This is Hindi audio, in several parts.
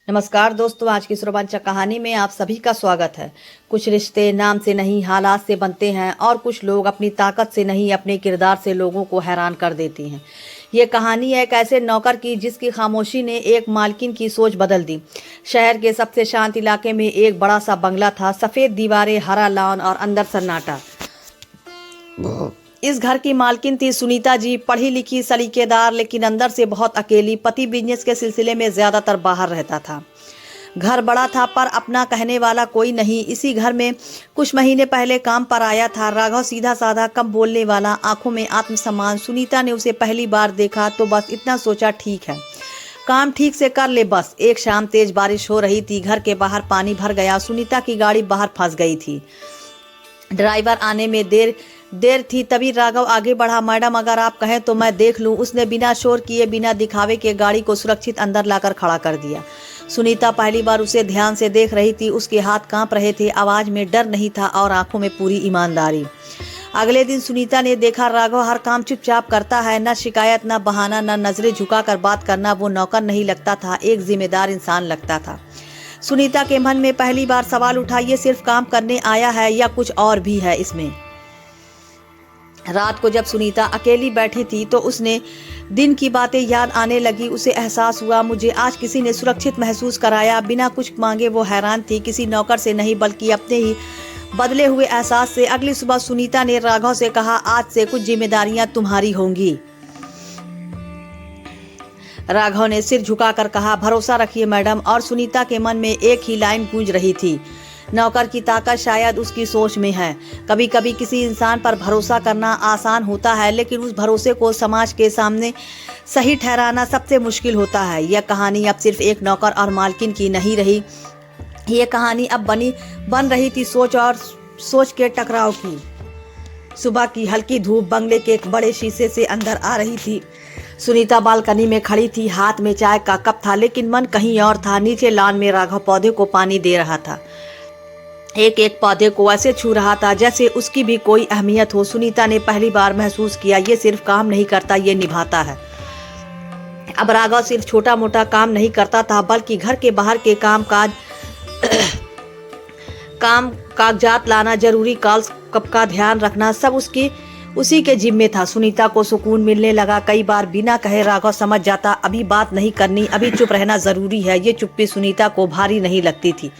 नमस्कार दोस्तों, आज की इस रोमांचक कहानी में आप सभी का स्वागत है। कुछ रिश्ते नाम से नहीं हालात से बनते हैं और कुछ लोग अपनी ताकत से नहीं अपने किरदार से लोगों को हैरान कर देती हैं। ये कहानी है एक ऐसे नौकर की जिसकी खामोशी ने एक मालकिन की सोच बदल दी। शहर के सबसे शांत इलाके में एक बड़ा सा बंगला था, सफ़ेद दीवारें, हरा लॉन और अंदर सन्नाटा। इस घर की मालकिन थी सुनीता जी, पढ़ी लिखी, सलीकेदार, लेकिन अंदर से बहुत अकेली। पति बिजनेस के सिलसिले में ज्यादातर बाहर रहता था। घर बड़ा था पर अपना कहने वाला कोई नहीं। इसी घर में कुछ महीने पहले काम पर आया था राघव, सीधा साधा, कम बोलने वाला, आंखों में आत्मसम्मान। सुनीता ने उसे पहली बार देखा तो बस इतना सोचा, ठीक है, काम ठीक से कर ले बस। एक शाम तेज बारिश हो रही थी, घर के बाहर पानी भर गया। सुनीता की गाड़ी बाहर फंस गई थी। ड्राइवर आने में देर थी, तभी राघव आगे बढ़ा। मैडम, अगर आप कहें तो मैं देख लूं। उसने बिना शोर किए, बिना दिखावे के गाड़ी को सुरक्षित अंदर लाकर खड़ा कर दिया। सुनीता पहली बार उसे ध्यान से देख रही थी। उसके हाथ कांप रहे थे, आवाज में डर नहीं था और आंखों में पूरी ईमानदारी। अगले दिन सुनीता ने देखा राघव हर काम चुपचाप करता है, न शिकायत, न बहाना, न नजरें झुकाकर बात करना। वो नौकर नहीं लगता था, एक जिम्मेदार इंसान लगता था। सुनीता के मन में पहली बार सवाल उठा, ये सिर्फ काम करने आया है या कुछ और भी है इसमें। रात को जब सुनीता अकेली बैठी थी तो उसने दिन की बातें याद आने लगी। उसे एहसास हुआ, मुझे आज किसी ने सुरक्षित महसूस कराया, बिना कुछ मांगे। वो हैरान थी, किसी नौकर से नहीं बल्कि अपने ही बदले हुए एहसास से। अगली सुबह सुनीता ने राघव से कहा, आज से कुछ जिम्मेदारियां तुम्हारी होंगी। राघव ने सिर झुकाकर कहा, भरोसा रखिए मैडम। और सुनीता के मन में एक ही लाइन गूंज रही थी, नौकर की ताकत शायद उसकी सोच में है। कभी कभी किसी इंसान पर भरोसा करना आसान होता है, लेकिन उस भरोसे को समाज के सामने सही ठहराना सबसे मुश्किल होता है। यह कहानी अब सिर्फ एक नौकर और मालकिन की नहीं रही, यह कहानी अब बन रही थी सोच और सोच के टकराव की। सुबह की हल्की धूप बंगले के एक बड़े शीशे से अंदर आ रही थी। सुनीता बालकनी में खड़ी थी, हाथ में चाय का कप था, लेकिन मन कहीं और था। नीचे लॉन में राघव पौधे को पानी दे रहा था, एक एक पौधे को ऐसे छू रहा था जैसे उसकी भी कोई अहमियत हो। सुनीता ने पहली बार महसूस किया, ये सिर्फ काम नहीं करता, ये निभाता है। अब राघव सिर्फ छोटा मोटा काम नहीं करता था, बल्कि घर के बाहर के कागजात लाना, जरूरी कॉल्स का ध्यान रखना, सब उसी के जिम्मे था। सुनीता को सुकून मिलने लगा। कई बार बिना कहे राघव समझ जाता, अभी बात नहीं करनी, अभी चुप रहना जरूरी है। ये चुप्पी सुनीता को भारी नहीं लगती थी,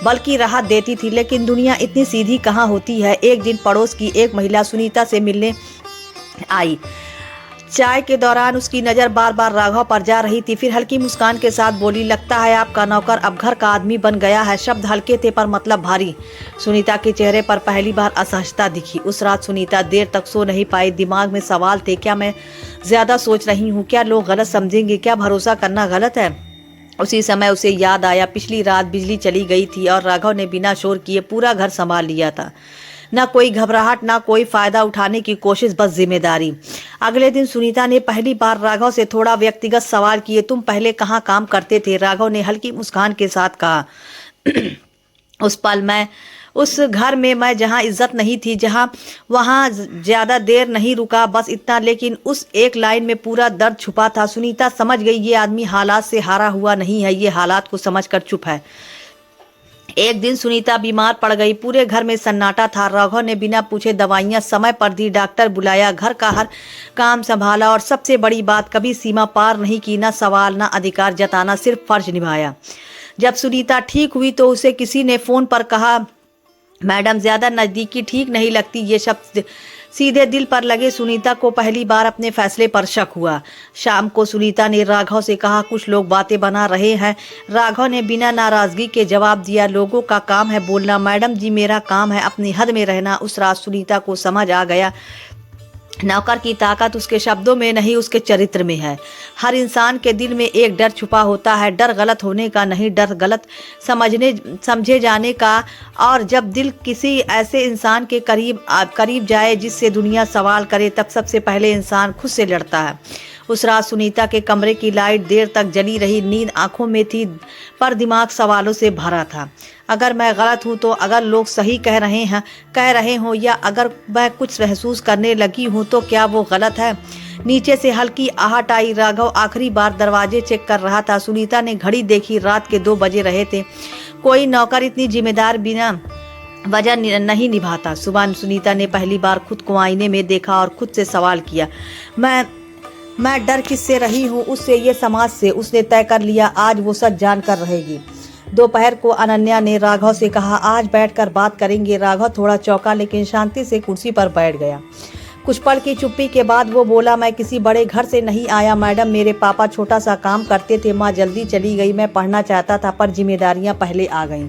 बल्कि राहत देती थी। लेकिन दुनिया इतनी सीधी कहाँ होती है। एक दिन पड़ोस की एक महिला सुनीता से मिलने आई। चाय के दौरान उसकी नज़र बार बार राघव पर जा रही थी। फिर हल्की मुस्कान के साथ बोली, लगता है आपका नौकर अब घर का आदमी बन गया है। शब्द हल्के थे पर मतलब भारी। सुनीता के चेहरे पर पहली बार असहजता दिखी। उस रात सुनीता देर तक सो नहीं पाई। दिमाग में सवाल थे, क्या मैं ज्यादा सोच रही हूँ? क्या लोग गलत समझेंगे? क्या भरोसा करना गलत है? उसी समय उसे याद आया, पिछली रात बिजली चली गई थी और राघव ने बिना शोर किए पूरा घर संभाल लिया था। न कोई घबराहट, न कोई फायदा उठाने की कोशिश, बस जिम्मेदारी। अगले दिन सुनीता ने पहली बार राघव से थोड़ा व्यक्तिगत सवाल किए, तुम पहले कहाँ काम करते थे? राघव ने हल्की मुस्कान के साथ कहा, उस घर में मैं जहाँ इज्जत नहीं थी, वहाँ ज्यादा देर नहीं रुका, बस इतना। लेकिन उस एक लाइन में पूरा दर्द छुपा था। सुनीता समझ गई, ये आदमी हालात से हारा हुआ नहीं है, ये हालात को समझकर चुप है। एक दिन सुनीता बीमार पड़ गई। पूरे घर में सन्नाटा था। राघव ने बिना पूछे दवाइयां समय पर दी, डॉक्टर बुलाया, घर का हर काम संभाला और सबसे बड़ी बात, कभी सीमा पार नहीं की, ना सवाल, ना अधिकार जताना, सिर्फ फर्ज निभाया। जब सुनीता ठीक हुई तो उसे किसी ने फोन पर कहा, मैडम ज्यादा नजदीकी ठीक नहीं लगती। ये शब्द सीधे दिल पर लगे। सुनीता को पहली बार अपने फैसले पर शक हुआ। शाम को सुनीता ने राघव से कहा, कुछ लोग बातें बना रहे हैं। राघव ने बिना नाराजगी के जवाब दिया, लोगों का काम है बोलना, मैडम जी मेरा काम है अपनी हद में रहना। उस रात सुनीता को समझ आ गया, नौकर की ताकत उसके शब्दों में नहीं, उसके चरित्र में है। हर इंसान के दिल में एक डर छुपा होता है, डर गलत होने का नहीं, डर गलत समझे जाने का। और जब दिल किसी ऐसे इंसान के करीब जाए जिससे दुनिया सवाल करे, तब सबसे पहले इंसान खुद से लड़ता है। उस रात सुनीता के कमरे की लाइट देर तक जली रही। नींद आंखों में थी पर दिमाग सवालों से भरा था। अगर मैं गलत हूँ तो, अगर लोग सही कह रहे हों, या अगर मैं कुछ महसूस करने लगी हूँ तो क्या वो गलत है? नीचे से हल्की आहट आई। राघव आखिरी बार दरवाजे चेक कर रहा था। सुनीता ने घड़ी देखी, रात के 2 बजे रहे थे। कोई नौकर इतनी जिम्मेदार बिना वजह नहीं निभाता। सुबह सुनीता ने पहली बार खुद को आईने में देखा और खुद से सवाल किया, मैं डर किससे रही हूँ? उससे, ये समाज से। उसने तय कर लिया आज वो सच जान कर रहेगी। दोपहर को अनन्या ने राघव से कहा, आज बैठकर बात करेंगे। राघव थोड़ा चौंका लेकिन शांति से कुर्सी पर बैठ गया। कुछ पल की चुप्पी के बाद वो बोला, मैं किसी बड़े घर से नहीं आया मैडम। मेरे पापा छोटा सा काम करते थे, माँ जल्दी चली गई। मैं पढ़ना चाहता था पर जिम्मेदारियां पहले आ गईं।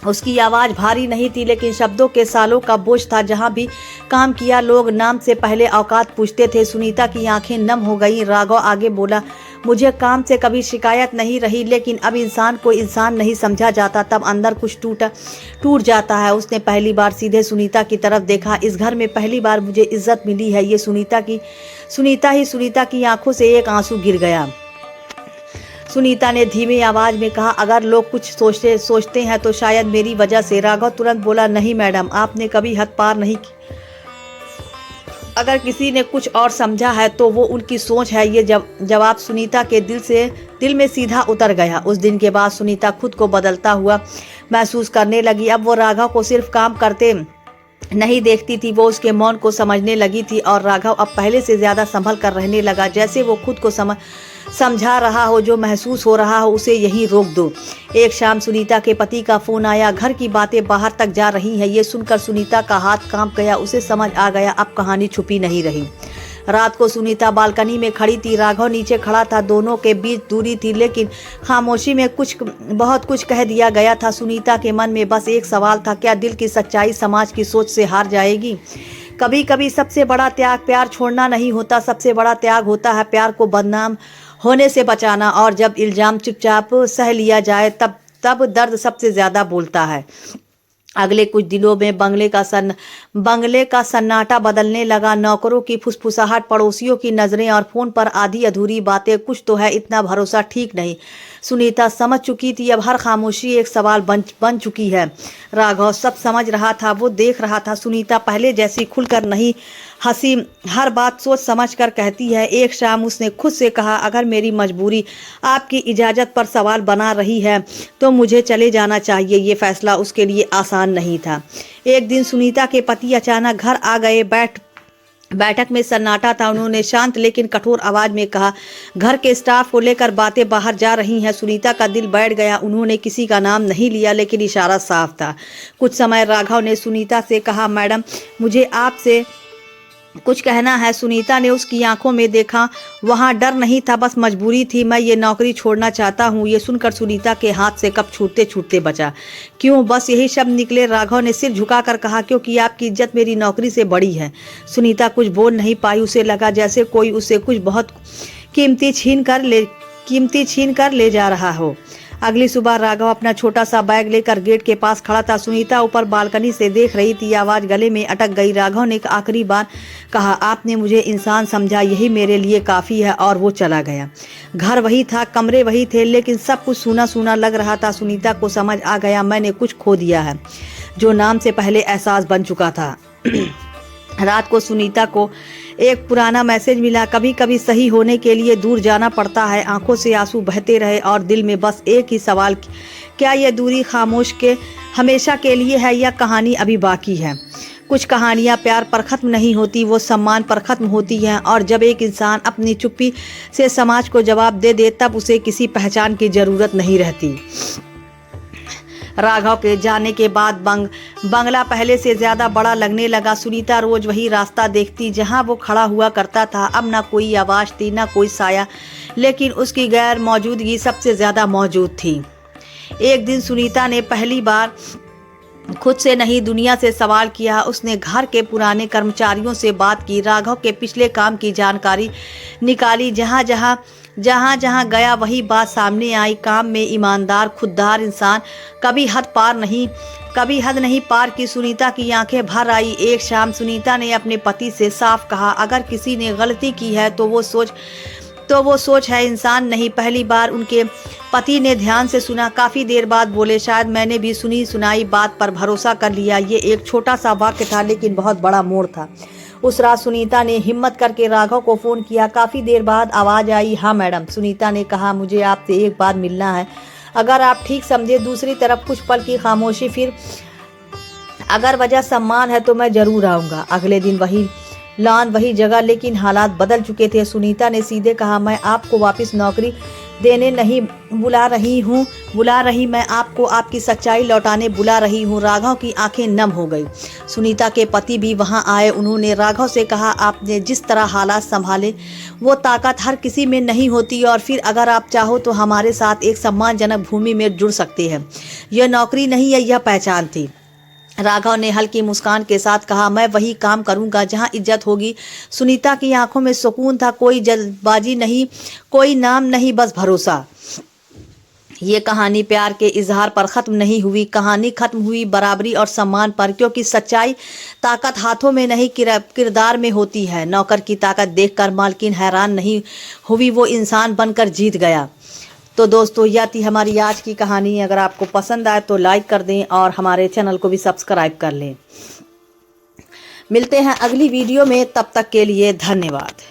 उसकी आवाज़ भारी नहीं थी लेकिन शब्दों के सालों का बोझ था। जहाँ भी काम किया लोग नाम से पहले औकात पूछते थे। सुनीता की आंखें नम हो गईं। राघव आगे बोला, मुझे काम से कभी शिकायत नहीं रही लेकिन अब इंसान को इंसान नहीं समझा जाता तब अंदर कुछ टूट जाता है। उसने पहली बार सीधे सुनीता की तरफ देखा। इस घर में पहली बार मुझे इज्जत मिली है। ये सुनीता की आंखों से एक आंसू गिर गया। सुनीता ने धीमी आवाज में कहा, अगर लोग कुछ सोचते हैं तो शायद मेरी वजह से। राघव तुरंत बोला, नहीं मैडम, आपने कभी हद पार नहीं की। अगर किसी ने कुछ और समझा है तो वो उनकी सोच है। ये जवाब सुनीता के दिल में सीधा उतर गया। उस दिन के बाद सुनीता खुद को बदलता हुआ महसूस करने लगी। अब वो राघव को सिर्फ काम करते नहीं देखती थी, वो उसके मौन को समझने लगी थी। और राघव अब पहले से ज्यादा संभल कर रहने लगा, जैसे वो खुद को समझा रहा हो। जो महसूस हो रहा हो उसे यहीं रोक दो। एक शाम सुनीता के पति का फोन आया। घर की बातें बाहर तक जा रही हैं। ये सुनकर सुनीता का हाथ कांप गया। उसे समझ आ गया अब कहानी छुपी नहीं रही। रात को सुनीता बालकनी में खड़ी थी। राघव नीचे खड़ा था। दोनों के बीच दूरी थी लेकिन खामोशी में बहुत कुछ कह दिया गया था। सुनीता के मन में बस एक सवाल था, क्या दिल की सच्चाई समाज की सोच से हार जाएगी? कभी कभी सबसे बड़ा त्याग प्यार छोड़ना नहीं होता, सबसे बड़ा त्याग होता है प्यार को बदनाम होने से बचाना। और जब इल्जाम चुपचाप सह लिया जाए तब दर्द सबसे ज्यादा बोलता है। अगले कुछ दिनों में बंगले का सन्नाटा बदलने लगा। नौकरों की फुसफुसाहट, पड़ोसियों की नजरें और फोन पर आधी अधूरी बातें। कुछ तो है, इतना भरोसा ठीक नहीं। सुनीता समझ चुकी थी अब हर खामोशी एक सवाल बन चुकी है। राघव सब समझ रहा था, वो देख रहा था। सुनीता पहले जैसी खुलकर नहीं हंसी, हर बात सोच समझ कर कहती है। एक शाम उसने खुद से कहा, अगर मेरी मजबूरी आपकी इजाज़त पर सवाल बना रही है तो मुझे चले जाना चाहिए। ये फैसला उसके लिए आसान नहीं था। एक दिन सुनीता के पति अचानक घर आ गए। बैठक में सन्नाटा था। उन्होंने शांत लेकिन कठोर आवाज में कहा, घर के स्टाफ को लेकर बातें बाहर जा रही हैं। सुनीता का दिल बैठ गया। उन्होंने किसी का नाम नहीं लिया लेकिन इशारा साफ था। कुछ समय राघव ने सुनीता से कहा, मैडम मुझे आपसे कुछ कहना है। सुनीता ने उसकी आंखों में देखा। वहां डर नहीं था, बस मजबूरी थी। मैं ये नौकरी छोड़ना चाहता हूँ। ये सुनकर सुनीता के हाथ से कप छूटते बचा। क्यों? बस यही शब्द निकले। राघव ने सिर झुकाकर कहा, क्योंकि आपकी इज्जत मेरी नौकरी से बड़ी है। सुनीता कुछ बोल नहीं पाई। उसे लगा जैसे कोई उसे कुछ बहुत कीमती छीन कर ले जा रहा हो। अगली सुबह राघव अपना छोटा सा बैग लेकर गेट के पास खड़ा था। सुनीता ऊपर बालकनी से देख रही थी। आवाज गले में अटक गई। राघव ने आखिरी बार कहा, आपने मुझे इंसान समझा, यही मेरे लिए काफी है। और वो चला गया। घर वही था, कमरे वही थे, लेकिन सब कुछ सूना सूना लग रहा था। सुनीता को समझ आ गया, मैंने कुछ खो दिया है जो नाम से पहले एहसास बन चुका था। रात को सुनीता को एक पुराना मैसेज मिला, कभी कभी सही होने के लिए दूर जाना पड़ता है। आंखों से आंसू बहते रहे और दिल में बस एक ही सवाल, क्या यह दूरी खामोश के हमेशा के लिए है या कहानी अभी बाकी है? कुछ कहानियां प्यार पर खत्म नहीं होती, वो सम्मान पर खत्म होती हैं। और जब एक इंसान अपनी चुप्पी से समाज को जवाब दे तब उसे किसी पहचान की जरूरत नहीं रहती। राघव के जाने के बाद बंगला पहले से ज्यादा बड़ा लगने लगा। सुनीता रोज वही रास्ता देखती जहां वो खड़ा हुआ करता था। अब ना कोई आवाज थी, ना कोई साया, लेकिन उसकी गैर मौजूदगी सबसे ज्यादा मौजूद थी। एक दिन सुनीता ने पहली बार खुद से नहीं दुनिया से सवाल किया। उसने घर के पुराने कर्मचारियों से बात की, राघव के पिछले काम की जानकारी निकाली। जहाँ जहाँ गया वही बात सामने आई। काम में ईमानदार, खुददार इंसान, कभी हद नहीं पार की। सुनीता की आंखें भर आई। एक शाम सुनीता ने अपने पति से साफ कहा, अगर किसी ने गलती की है तो वो सोच है, इंसान नहीं। पहली बार उनके पति ने ध्यान से सुना। काफी देर बाद बोले, शायद मैंने भी सुनी सुनाई बात पर भरोसा कर लिया। ये एक छोटा सा वाक्य था लेकिन बहुत बड़ा मोड़ था। उस रात सुनीता ने हिम्मत करके राघव को फोन किया। काफी देर बाद आवाज आई, हाँ मैडम। सुनीता ने कहा, मुझे आपसे एक बार मिलना है, अगर आप ठीक समझे। दूसरी तरफ कुछ पल की खामोशी, फिर अगर वजह सम्मान है तो मैं जरूर आऊँगा। अगले दिन वही लॉन, वही जगह, लेकिन हालात बदल चुके थे। सुनीता ने सीधे कहा, मैं आपको वापस नौकरी देने नहीं बुला रही, मैं आपको आपकी सच्चाई लौटाने बुला रही हूँ। राघव की आंखें नम हो गई। सुनीता के पति भी वहाँ आए। उन्होंने राघव से कहा, आपने जिस तरह हालात संभाले वो ताकत हर किसी में नहीं होती, और फिर अगर आप चाहो तो हमारे साथ एक सम्मानजनक भूमि में जुड़ सकते हैं। यह नौकरी नहीं है, यह पहचान थी। राघव ने हल्की मुस्कान के साथ कहा, मैं वही काम करूंगा जहां इज्जत होगी। सुनीता की आंखों में सुकून था, कोई जल्दबाजी नहीं, कोई नाम नहीं, बस भरोसा। ये कहानी प्यार के इजहार पर ख़त्म नहीं हुई। कहानी ख़त्म हुई बराबरी और सम्मान पर, क्योंकि सच्चाई ताकत हाथों में नहीं किरदार में होती है। नौकर की ताकत देखकर मालकिन हैरान नहीं हुई, वो इंसान बनकर जीत गया। तो दोस्तों, यह थी हमारी आज की कहानी। अगर आपको पसंद आए तो लाइक कर दें और हमारे चैनल को भी सब्सक्राइब कर लें। मिलते हैं अगली वीडियो में, तब तक के लिए धन्यवाद।